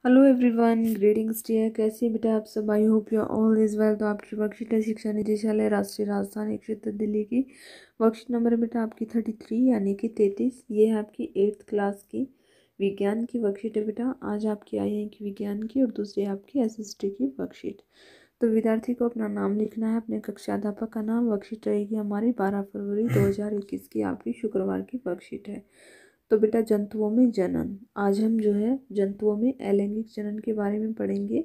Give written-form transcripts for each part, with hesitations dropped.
Hello everyone, greetings dear. कैसे हैं बेटा आप सब? I hope you all is well. तो आपकी वर्कशीट है शिक्षा निदेशालय राष्ट्रीय राजधानी क्षेत्र दिल्ली की। वर्कशीट नंबर बेटा आपकी 33 यानी कि 33। ये है आपकी 8th क्लास की विज्ञान की वर्कशीट है बेटा। आज आपकी आई है कि विज्ञान की और दूसरी आपकी एसएसटी की वर्कशीट। तो विद्यार्थी को अपना नाम लिखना है, अपने कक्षाध्यापक का नाम। वर्कशीट रहेगी हमारी 12 फरवरी 2021 की, आपकी शुक्रवार की वर्कशीट है। तो बेटा जंतुओं में जनन, आज हम जो है जंतुओं में अलैंगिक जनन के बारे में पढ़ेंगे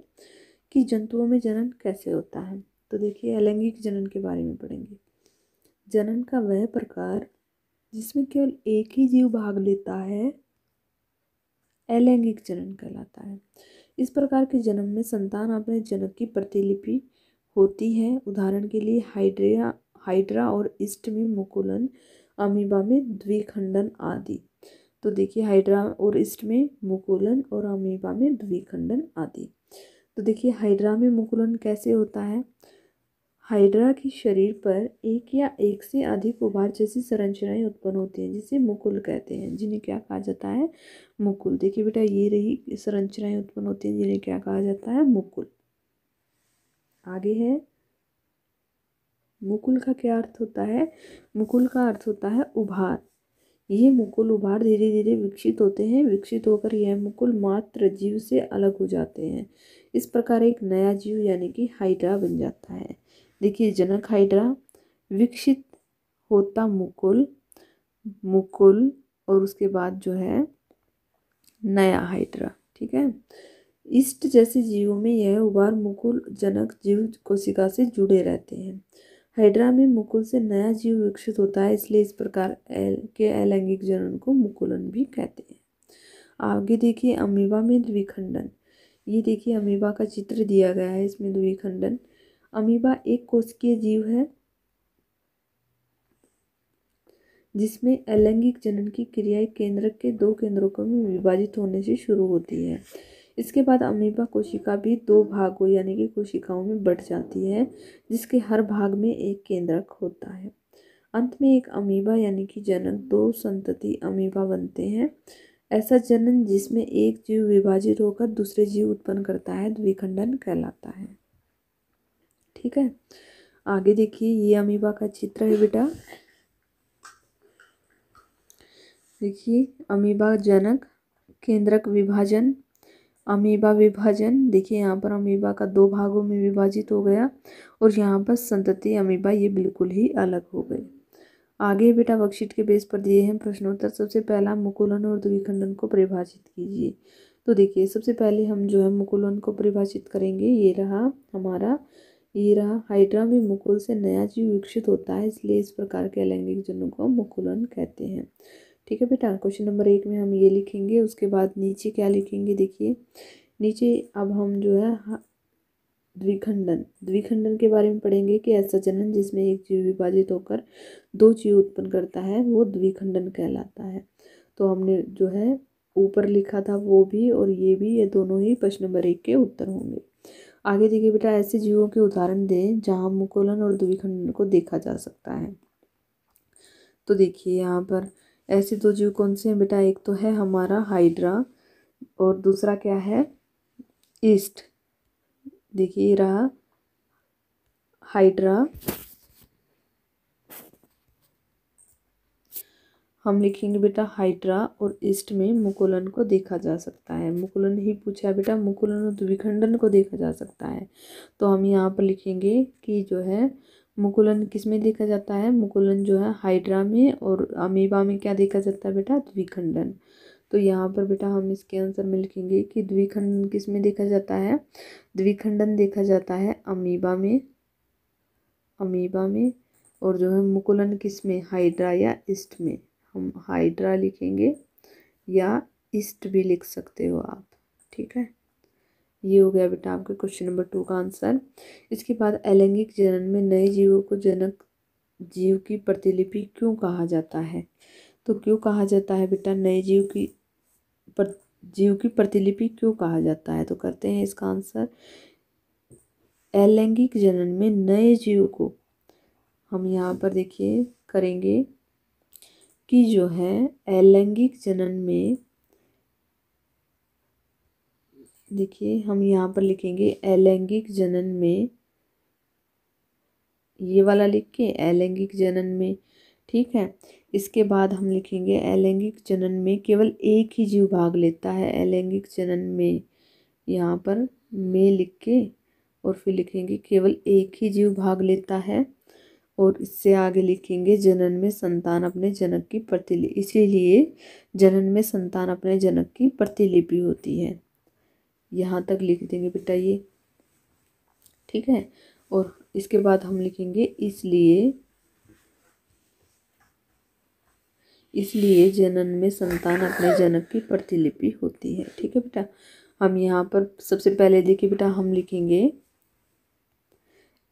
कि जंतुओं में जनन कैसे होता है। तो देखिए अलैंगिक जनन के बारे में पढ़ेंगे। जनन का वह प्रकार जिसमें केवल एक ही जीव भाग लेता है अलैंगिक जनन कहलाता है। इस प्रकार के जन्म में संतान अपने जनक की प्रतिलिपि होती है। उदाहरण के लिए हाइड्रा और ईस्ट में मुकुलन, अमीबा में द्विखंडन आदि। तो देखिए हाइड्रा और ईस्ट में मुकुलन और अमीबा में द्विखंडन आदि। तो देखिए हाइड्रा में मुकुलन कैसे होता है। हाइड्रा के शरीर पर एक या एक से अधिक उभार जैसी संरचनाएं उत्पन्न होती हैं जिसे मुकुल कहते हैं, जिन्हें क्या कहा जाता है? मुकुल। देखिए बेटा ये रही संरचनाएं उत्पन्न होती हैं जिन्हें क्या कहा जाता है? मुकुल। आगे है मुकुल का क्या अर्थ होता है? मुकुल का अर्थ होता है उभार। ये मुकुल उभार धीरे धीरे विकसित होते हैं। विकसित होकर यह मुकुल मात्र जीव से अलग हो जाते हैं। इस प्रकार एक नया जीव यानी कि हाइड्रा बन जाता है। देखिए जनक हाइड्रा, विकसित होता मुकुल, मुकुल और उसके बाद जो है नया हाइड्रा। ठीक है। ईस्ट जैसे जीवों में यह उभार मुकुल जनक जीव कोशिका से जुड़े रहते हैं। हाइड्रा में मुकुल से नया जीव विकसित होता है, इसलिए इस प्रकार के अलैंगिक जनन को मुकुलन भी कहते हैं। आगे देखिए अमीबा में द्विखंडन। ये देखिए अमीबा का चित्र दिया गया है, इसमें द्विखंडन। अमीबा एक कोशिकीय जीव है जिसमें अलैंगिक जनन की क्रिया केंद्रक के दो केंद्रकों में विभाजित होने से शुरू होती है। इसके बाद अमीबा कोशिका भी दो भागों यानी कि कोशिकाओं में बढ़ जाती है, जिसके हर भाग में एक केंद्रक होता है। अंत में एक अमीबा यानी कि जनक दो संतति अमीबा बनते हैं। ऐसा जनन जिसमें एक जीव विभाजित होकर दूसरे जीव उत्पन्न करता है द्विखंडन कहलाता है। ठीक है। आगे देखिए ये अमीबा का चित्र है बेटा। देखिए अमीबा जनक, केंद्रक विभाजन, अमीबा विभाजन। देखिए यहाँ पर अमीबा का दो भागों में विभाजित हो गया और यहाँ पर संतति अमीबा ये बिल्कुल ही अलग हो गए। आगे बेटा वर्कशीट के बेस पर दिए हैं प्रश्नोत्तर। सबसे पहला मुकुलन और द्विखंडन को परिभाषित कीजिए। तो देखिए सबसे पहले हम जो है मुकुलन को परिभाषित करेंगे। ये रहा हमारा, ये रहा हाइड्रा में मुकुल से नया जीव विकसित होता है, इसलिए इस प्रकार के अलैंगिक जनों को मुकुलन कहते हैं। ठीक है बेटा। क्वेश्चन नंबर 1 में हम ये लिखेंगे, उसके बाद नीचे क्या लिखेंगे देखिए। नीचे अब हम जो है द्विखंडन, द्विखंडन के बारे में पढ़ेंगे कि ऐसा जनन जिसमें एक जीव विभाजित होकर दो जीव उत्पन्न करता है वो द्विखंडन कहलाता है। तो हमने जो है ऊपर लिखा था वो भी और ये भी, ये दोनों ही प्रश्न नंबर 1 के उत्तर होंगे। आगे देखिए बेटा ऐसे जीवों के उदाहरण दें जहाँ मुकुलन और द्विखंडन को देखा जा सकता है। तो देखिए यहाँ पर ऐसे दो जीव कौन से हैं बेटा? एक तो है हमारा हाइड्रा और दूसरा क्या है? ईस्ट। देखिए ये रहा हाइड्रा, हम लिखेंगे बेटा हाइड्रा और ईस्ट में मुकुलन को देखा जा सकता है। मुकुलन ही पूछा है बेटा, मुकुलन और द्विखंडन को देखा जा सकता है। तो हम यहाँ पर लिखेंगे कि जो है मुकुलन किस में देखा जाता है? मुकुलन जो है हाइड्रा में, और अमीबा में क्या देखा जाता है बेटा? द्विखंडन। तो यहाँ पर बेटा हम इसके आंसर में लिखेंगे कि द्विखंडन किस में देखा जाता है? द्विखंडन देखा जाता है अमीबा में, अमीबा में। और जो है मुकुलन किस में? हाइड्रा या ईस्ट में। हम हाइड्रा लिखेंगे या ईस्ट भी लिख सकते हो आप। ठीक है। ये हो गया बेटा आपके क्वेश्चन नंबर 2 का आंसर। इसके बाद अलैंगिक जनन में नए जीवों को जनक जीव की प्रतिलिपि क्यों कहा जाता है? तो क्यों कहा जाता है बेटा नए जीव की प्रतिलिपि क्यों कहा जाता है? तो करते हैं इसका आंसर। अलैंगिक जनन में नए जीव को हम यहाँ पर देखिए करेंगे कि जो है अलैंगिक जनन में देखिए हम यहाँ पर लिखेंगे अलैंगिक जनन में, ये वाला लिख के अलैंगिक जनन में, ठीक है। इसके बाद हम लिखेंगे अलैंगिक जनन में केवल एक ही जीव भाग लेता है। अलैंगिक जनन में यहाँ पर में लिख के और फिर लिखेंगे केवल एक ही जीव भाग लेता है। और इससे आगे लिखेंगे जनन में संतान अपने जनक की प्रतिलिपि, इसीलिए जनन में संतान अपने जनक की प्रतिलिपि होती है। यहाँ तक लिख देंगे बेटा ये, ठीक है। और इसके बाद हम लिखेंगे इसलिए जनन में संतान अपने जनक की प्रतिलिपि होती है, ठीक है बेटा। हम यहाँ पर सबसे पहले देखिए बेटा हम लिखेंगे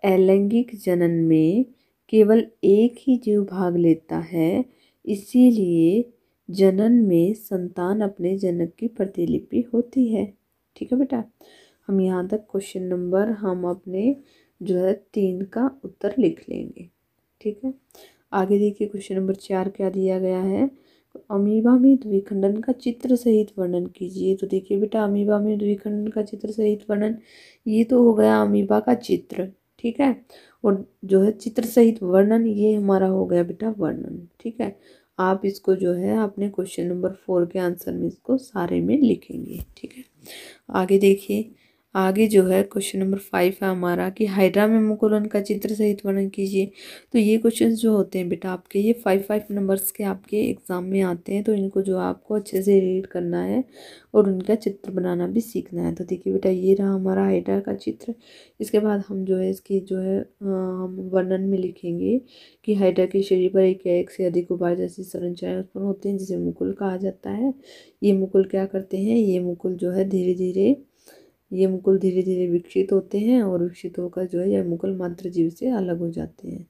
अलैंगिक जनन में केवल एक ही जीव भाग लेता है, इसीलिए जनन में संतान अपने जनक की प्रतिलिपि होती है, ठीक है बेटा। हम यहाँ तक क्वेश्चन नंबर हम अपने जो है 3 का उत्तर लिख लेंगे, ठीक है। आगे देखिए क्वेश्चन नंबर 4 क्या दिया गया है। अमीबा में द्विखंडन का चित्र सहित वर्णन कीजिए। तो देखिए बेटा अमीबा में द्विखंडन का चित्र सहित वर्णन, ये तो हो गया अमीबा का चित्र, ठीक है। और जो है चित्र सहित वर्णन, ये हमारा हो गया बेटा वर्णन, ठीक है। आप इसको जो है अपने क्वेश्चन नंबर 4 के आंसर में इसको सारे में लिखेंगे, ठीक है। आगे देखिए, आगे जो है क्वेश्चन नंबर 5 है हमारा कि हाइड्रा में मुकुलन का चित्र सहित वर्णन कीजिए। तो ये क्वेश्चन जो होते हैं बेटा आपके ये 5 नंबर्स के आपके एग्जाम में आते हैं, तो इनको जो आपको अच्छे से रीड करना है और उनका चित्र बनाना भी सीखना है। तो देखिए बेटा ये रहा हमारा हाइड्रा का चित्र। इसके बाद हम जो है इसकी जो है हम वर्णन में लिखेंगे कि हाइड्रा के शरीर पर एक या एक से अधिक गुबार जैसी संरचनाएं उत्पन्न होती हैं जिसे मुकुल कहा जाता है। ये मुकुल क्या करते हैं, ये मुकुल जो है धीरे धीरे विकसित होते हैं और विकसित होकर जो है यह मुकुल मात्र जीव से अलग हो जाते हैं।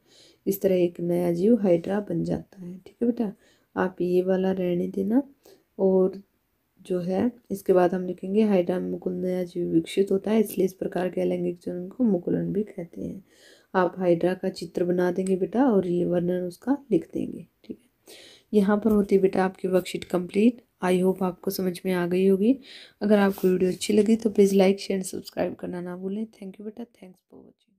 इस तरह एक नया जीव हाइड्रा बन जाता है, ठीक है बेटा। आप ये वाला रहने देना। और जो है इसके बाद हम लिखेंगे हाइड्रा में मुकुल नया जीव विकसित होता है, इसलिए इस प्रकार के अलैंगिक जनन को मुकुलन भी कहते हैं। आप हाइड्रा का चित्र बना देंगे बेटा और ये वर्णन उसका लिख देंगे, ठीक है। यहाँ पर होती है बेटा आपकी वर्कशीट कंप्लीट। आई होप आपको समझ में आ गई होगी। अगर आपको वीडियो अच्छी लगी तो प्लीज़ लाइक शेयर सब्सक्राइब करना ना भूलें। थैंक यू बेटा, थैंक्स फॉर वॉचिंग।